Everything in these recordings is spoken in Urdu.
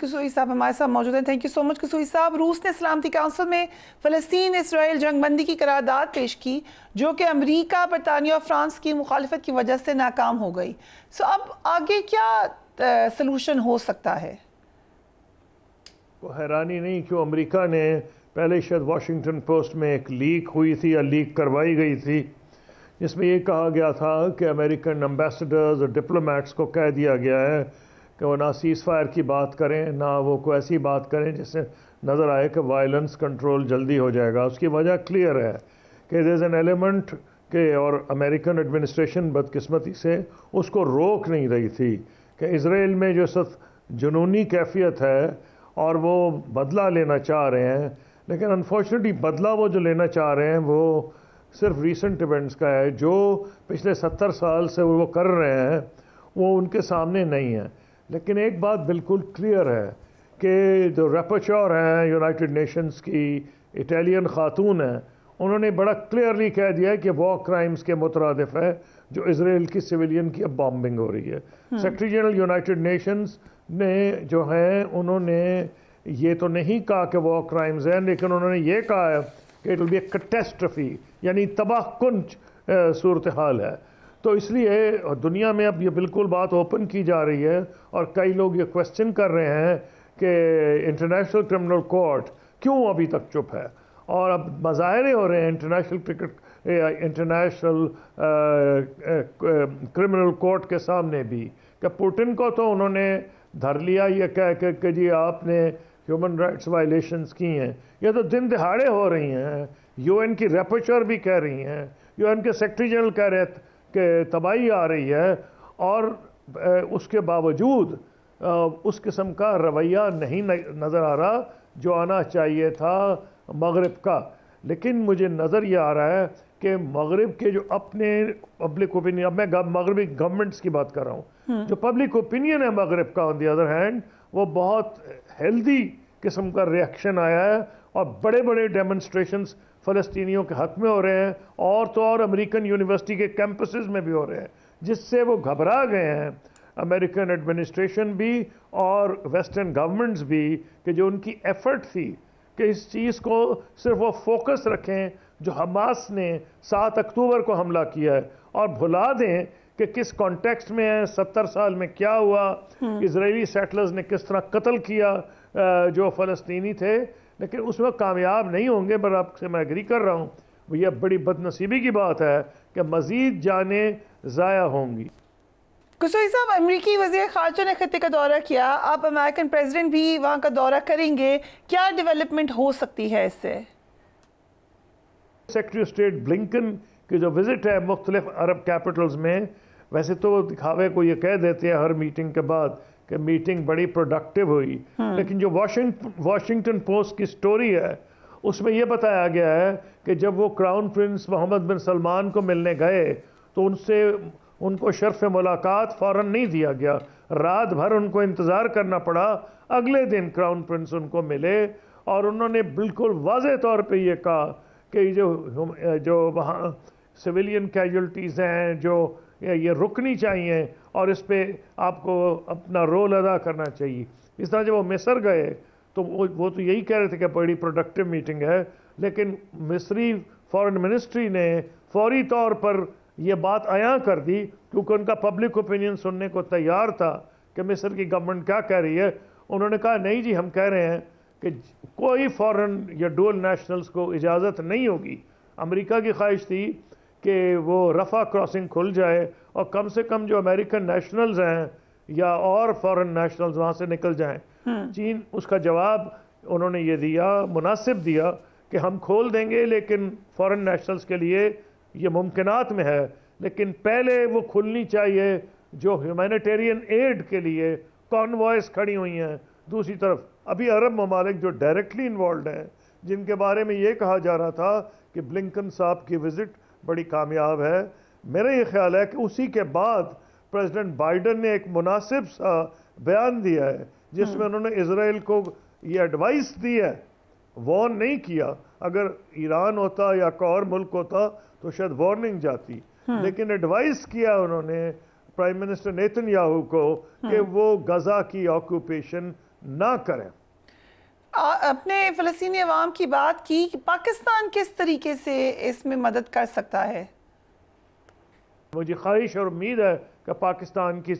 کسوئی صاحب ہمارے ساتھ موجود ہیں. تھینک یو سو مچ کسوئی صاحب. روس نے سلامتی کونسل میں فلسطین اسرائیل جنگ بندی کی قرارداد پیش کی جو کہ امریکہ، برطانیہ اور فرانس کی مخالفت کی وجہ سے ناکام ہو گئی. اب آگے کیا سلوشن ہو سکتا ہے؟ حیرانی نہیں کیوں امریکہ نے پہلے شاید واشنگٹن پوسٹ میں ایک لیک ہوئی تھی یا لیک کروائی گئی تھی جس میں یہ کہا گیا تھا کہ امریکن امبیسڈرز اور ڈپلومیٹس کو کہہ دیا گیا ہے کہ وہ نہ سیز فائر کی بات کریں، نہ وہ کوئی ایسی بات کریں جس سے نظر آئے کہ وائلنس کنٹرول جلدی ہو جائے گا. اس کی وجہ کلیئر ہے کہ دیر از این ایلیمنٹ کہ اور امریکن ایڈمنسٹریشن بدقسمتی سے اس کو روک نہیں رہی تھی کہ اسرائیل میں جو جنونی کیفیت ہے اور وہ بدلہ لینا چاہ رہے ہیں، لیکن انفارچونیٹلی بدلہ وہ جو لینا چاہ رہے ہیں وہ صرف ریسنٹ ایونٹس کا ہے. جو پچھلے 70 سال سے وہ کر رہے ہیں وہ ان کے سامنے نہیں ہے. لیکن ایک بات بالکل کلیئر ہے کہ جو ریپوچور ہیں یونائٹڈ نیشنز کی اٹالین خاتون ہیں، انہوں نے بڑا کلیئرلی کہہ دیا ہے کہ وار کرائمز کے مترادف ہے جو اسرائیل کی سویلین کی اب بامبنگ ہو رہی ہے. سیکرٹری جنرل یونائٹڈ نیشنز نے جو ہیں انہوں نے یہ تو نہیں کہا کہ وار کرائمز ہیں، لیکن انہوں نے یہ کہا ہے کہ اٹ ول بی اے کیٹسٹرفی، یعنی تباہ کن صورتحال ہے. تو اس لیے دنیا میں اب یہ بالکل بات اوپن کی جا رہی ہے اور کئی لوگ یہ کوشچن کر رہے ہیں کہ انٹرنیشنل کرمنل کورٹ کیوں ابھی تک چپ ہے. اور اب مظاہرے ہو رہے ہیں انٹرنیشنل کرمنل کورٹ کے سامنے بھی کہ پوٹن کو تو انہوں نے دھر لیا یہ کہہ کہ جی آپ نے ہیومن رائٹس وائلیشنز کی ہیں. یہ تو دن دہاڑے ہو رہی ہیں. یو این کی ریپوچر بھی کہہ رہی ہیں، یو این کے سیکرٹری جنرل کہہ رہے کہ تباہی آ رہی ہے، اور اس کے باوجود اس قسم کا رویہ نہیں نظر آ رہا جو آنا چاہیے تھا مغرب کا. لیکن مجھے نظر یہ آ رہا ہے کہ مغرب کے جو اپنے پبلک اوپینین، اب میں مغربی گورنمنٹس کی بات کر رہا ہوں، جو پبلک اوپینین ہے مغرب کا آن دی ادر ہینڈ وہ بہت ہیلدی قسم کا ریئیکشن آیا ہے اور بڑے بڑے ڈیمونسٹریشنز فلسطینیوں کے حق میں ہو رہے ہیں، اور تو اور امریکن یونیورسٹی کے کیمپسز میں بھی ہو رہے ہیں، جس سے وہ گھبرا گئے ہیں امریکن ایڈمنسٹریشن بھی اور ویسٹرن گورنمنٹس بھی کہ جو ان کی ایفرٹ تھی کہ اس چیز کو صرف وہ فوکس رکھیں جو حماس نے 7 اکتوبر کو حملہ کیا ہے، اور بھلا دیں کہ کس کانٹیکسٹ میں ہے، 70 سال میں کیا ہوا، اسرائیلی سیٹلرز نے کس طرح قتل کیا جو فلسطینی تھے. لیکن اس میں کامیاب نہیں ہوں گے. پر آپ سے میں ایگری کر رہا ہوں، یہ بڑی بدنصیبی کی بات ہے کہ مزید جانیں ضائع ہوں گی. کسوئی صاحب، امریکی وزیر خارجہ نے خطے کا دورہ کیا، اب امریکن پریزیڈنٹ بھی وہاں کا دورہ کریں گے، کیا ڈیولپمنٹ ہو سکتی ہے اس سے؟ سیکرٹری اسٹیٹ بلنکن کی جو وزٹ ہے مختلف عرب کیپٹلز میں، ویسے تو وہ دکھاوے کو یہ کہہ دیتے ہیں ہر میٹنگ کے بعد کہ میٹنگ بڑی پروڈکٹیو ہوئی، لیکن جو واشنگٹن پوسٹ کی سٹوری ہے اس میں یہ بتایا گیا ہے کہ جب وہ کراؤن پرنس محمد بن سلمان کو ملنے گئے تو ان کو شرف ملاقات فوراً نہیں دیا گیا، رات بھر ان کو انتظار کرنا پڑا. اگلے دن کراؤن پرنس ان کو ملے اور انہوں نے بالکل واضح طور پہ یہ کہا کہ جو وہاں سویلین کیجولٹیز ہیں جو یہ رکنی چاہیے اور اس پہ آپ کو اپنا رول ادا کرنا چاہیے. اس طرح جب وہ مصر گئے تو وہ تو یہی کہہ رہے تھے کہ بڑی پروڈکٹیو میٹنگ ہے، لیکن مصری فورن منسٹری نے فوری طور پر یہ بات عیاں کر دی کیونکہ ان کا پبلک اوپینین سننے کو تیار تھا کہ مصر کی گورنمنٹ کیا کہہ رہی ہے. انہوں نے کہا نہیں جی، ہم کہہ رہے ہیں کہ کوئی فورن یا ڈول نیشنلز کو اجازت نہیں ہوگی. امریکہ کی خواہش تھی کہ وہ رفح کراسنگ کھل جائے اور کم سے کم جو امریکن نیشنلز ہیں یا اور فورن نیشنلز وہاں سے نکل جائیں. چین اس کا جواب انہوں نے یہ دیا، مناسب دیا کہ ہم کھول دیں گے لیکن فورن نیشنلز کے لیے یہ ممکنات میں ہے، لیکن پہلے وہ کھلنی چاہیے جو ہیومینیٹیرین ایڈ کے لیے کانوائز کھڑی ہوئی ہیں. دوسری طرف ابھی عرب ممالک جو ڈائریکٹلی انوالوڈ ہیں، جن کے بارے میں یہ کہا جا رہا تھا کہ بلنکن صاحب کی وزٹ بڑی کامیاب ہے، میرا یہ خیال ہے کہ اسی کے بعد پریزیڈنٹ بائیڈن نے ایک مناسب سا بیان دیا ہے جس میں انہوں نے اسرائیل کو یہ ایڈوائس دی ہے، وارن نہیں کیا. اگر ایران ہوتا یا کوئی اور ملک ہوتا تو شاید وارننگ جاتی، لیکن ایڈوائس کیا انہوں نے پرائم منسٹر نیتن یاہو کو کہ وہ غزہ کی آکوپیشن نہ کریں. اپنے فلسطینی عوام کی بات کی کہ پاکستان کس طریقے سے اس میں مدد کر سکتا ہے؟ مجھے خواہش اور امید ہے کہ پاکستان کی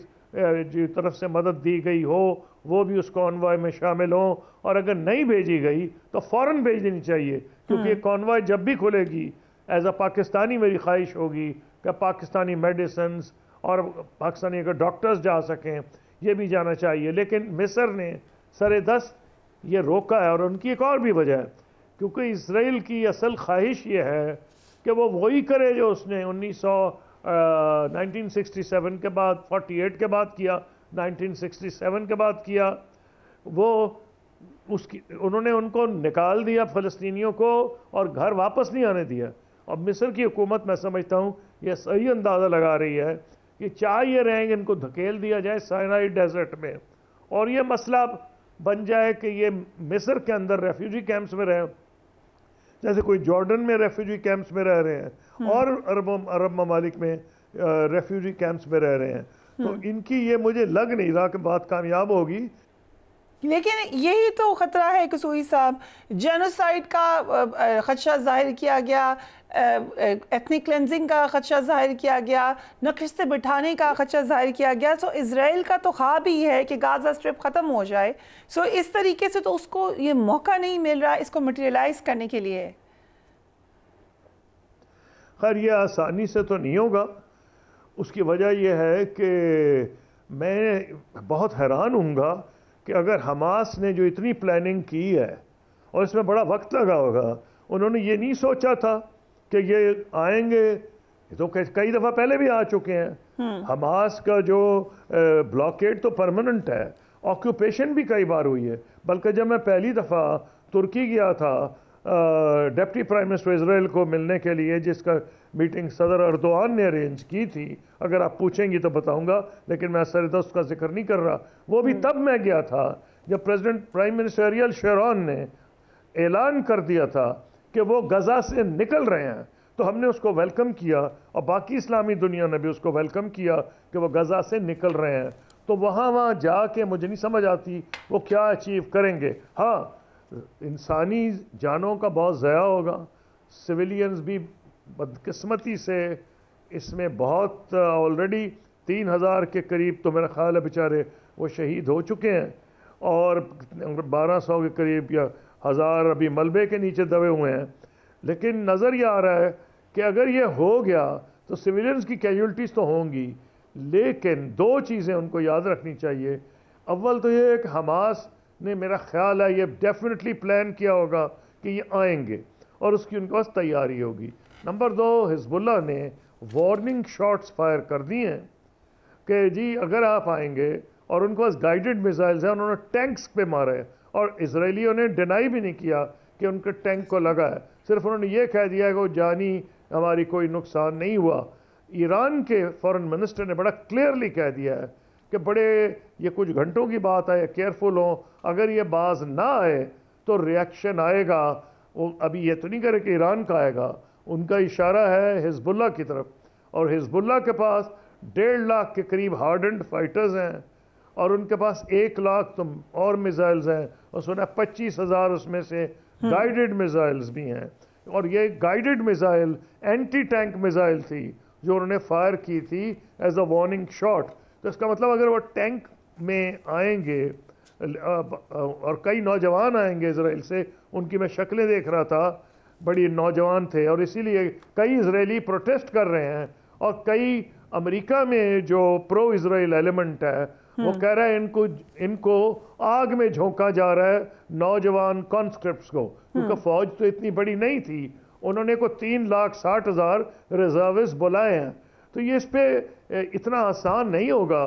طرف سے مدد دی گئی ہو وہ بھی اس کانوائے میں شامل ہوں, اور اگر نہیں بھیجی گئی تو فوراً بھیج دینی چاہیے, کیونکہ یہ کانوائے جب بھی کھلے گی ایز اے پاکستانی میری خواہش ہوگی کہ پاکستانی میڈیسنز اور پاکستانی اگر ڈاکٹرز جا سکیں یہ بھی جانا چاہیے. لیکن مصر نے سر دست یہ روکا ہے, اور ان کی ایک اور بھی وجہ ہے, کیونکہ اسرائیل کی اصل خواہش یہ ہے کہ وہ وہی کرے جو اس نے 1967 کے بعد 48 کے بعد کیا, 1967 کے بعد کیا. وہ انہوں نے ان کو نکال دیا فلسطینیوں کو اور گھر واپس نہیں آنے دیا. اور مصر کی حکومت میں سمجھتا ہوں یہ صحیح اندازہ لگا رہی ہے کہ چاہے یہ رہیں گے ان کو دھکیل دیا جائے سائنائی ڈیزرٹ میں, اور یہ مسئلہ بن جائے کہ یہ مصر کے اندر ریفیوجی کیمپس میں رہیں, جیسے کوئی جارڈن میں ریفیوجی کیمپس میں رہ رہے ہیں اور عرب ممالک میں ریفیوجی کیمپس میں رہ رہے ہیں. تو ان کی یہ مجھے لگ نہیں رہا کہ بات کامیاب ہوگی. لیکن یہی تو خطرہ ہے قصوئی صاحب, جینوسائیڈ کا خدشہ ظاہر کیا گیا, ایتھنک کلینزنگ کا خدشہ ظاہر کیا گیا, نقش بٹھانے کا خدشہ ظاہر کیا گیا. سو اسرائیل کا تو خواب ہی ہے کہ غازہ اسٹرپ ختم ہو جائے. سو اس طریقے سے تو اس کو یہ موقع نہیں مل رہا اس کو مٹیریلائز کرنے کے لیے. خیر یہ آسانی سے تو نہیں ہوگا. اس کی وجہ یہ ہے کہ میں بہت حیران ہوں گا کہ اگر حماس نے جو اتنی پلاننگ کی ہے, اور اس میں بڑا وقت لگا ہوگا, انہوں نے یہ نہیں سوچا تھا کہ یہ آئیں گے. یہ تو کئی دفعہ پہلے بھی آ چکے ہیں. حماس کا جو بلاکیڈ تو پرماننٹ ہے, آکیوپیشن بھی کئی بار ہوئی ہے. بلکہ جب میں پہلی دفعہ ترکی گیا تھا ڈپٹی پرائم منسٹر اسرائیل کو ملنے کے لیے, جس کا میٹنگ صدر اردوان نے ارینج کی تھی, اگر آپ پوچھیں گی تو بتاؤں گا, لیکن میں سر دست کا ذکر نہیں کر رہا. وہ بھی تب میں گیا تھا جب پرائم منسٹر ایریل شیرون نے اعلان کر دیا تھا کہ وہ غزہ سے نکل رہے ہیں. تو ہم نے اس کو ویلکم کیا, اور باقی اسلامی دنیا نے بھی اس کو ویلکم کیا کہ وہ غزہ سے نکل رہے ہیں. تو وہاں جا کے مجھے نہیں سمجھ آتی وہ کیا اچیو کریں گے. ہاں انسانی جانوں کا بہت ضیاع ہوگا, سویلینز بھی بدقسمتی سے اس میں بہت آلریڈی 3000 کے قریب تو میرا خیال ہے بیچارے وہ شہید ہو چکے ہیں, اور 1200 کے قریب یا 1000 ابھی ملبے کے نیچے دبے ہوئے ہیں. لیکن نظر یہ آ رہا ہے کہ اگر یہ ہو گیا تو سویلینز کی کیجولٹیز تو ہوں گی, لیکن دو چیزیں ان کو یاد رکھنی چاہیے. اول تو یہ ہے کہ حماس نے میرا خیال ہے یہ ڈیفینیٹلی پلان کیا ہوگا کہ یہ آئیں گے, اور اس کی ان کے پاس تیاری ہوگی. نمبر دو, حزب اللہ نے وارننگ شاٹس فائر کر دی ہیں کہ جی اگر آپ آئیں گے, اور ان کے پاس گائیڈڈ میزائلز ہیں, انہوں نے ٹینکس پہ مارے, اور اسرائیلیوں نے ڈینائی بھی نہیں کیا کہ ان کے ٹینک کو لگا ہے, صرف انہوں نے یہ کہہ دیا کہ وہ جانی ہماری کوئی نقصان نہیں ہوا. ایران کے فارن منسٹر نے بڑا کلیئرلی کہہ دیا ہے کہ بڑے یہ کچھ گھنٹوں کی بات ہے, کیئرفل ہوں, اگر یہ باز نہ آئے تو ریاکشن آئے گا. وہ ابھی یہ تو نہیں کرے کہ ایران کا آئے گا, ان کا اشارہ ہے حزب اللہ کی طرف, اور حزب اللہ کے پاس 1.5 لاکھ کے قریب ہارڈنڈ فائٹرز ہیں, اور ان کے پاس 1 لاکھ تو اور میزائلز ہیں, اور سنا 25,000 اس میں سے گائیڈڈ میزائلز بھی ہیں. اور یہ guided missile anti tank missile تھی جو انہوں نے فائر کی تھی ایز اے وارننگ شاٹ. تو اس کا مطلب اگر وہ ٹینک میں آئیں گے, اور کئی نوجوان آئیں گے اسرائیل سے, ان کی میں شکلیں دیکھ رہا تھا, بڑی نوجوان تھے, اور اسی لیے کئی اسرائیلی پروٹیسٹ کر رہے ہیں, اور کئی امریکہ میں جو پرو اسرائیل ایلیمنٹ ہے وہ کہہ رہا ہے ان کو آگ میں جھونکا جا رہا ہے نوجوان کانسکرپٹس کو, کیونکہ فوج تو اتنی بڑی نہیں تھی, انہوں نے کو 3,60,000 ریزروسٹ بلائے ہیں. تو یہ اس پہ اتنا آسان نہیں ہوگا.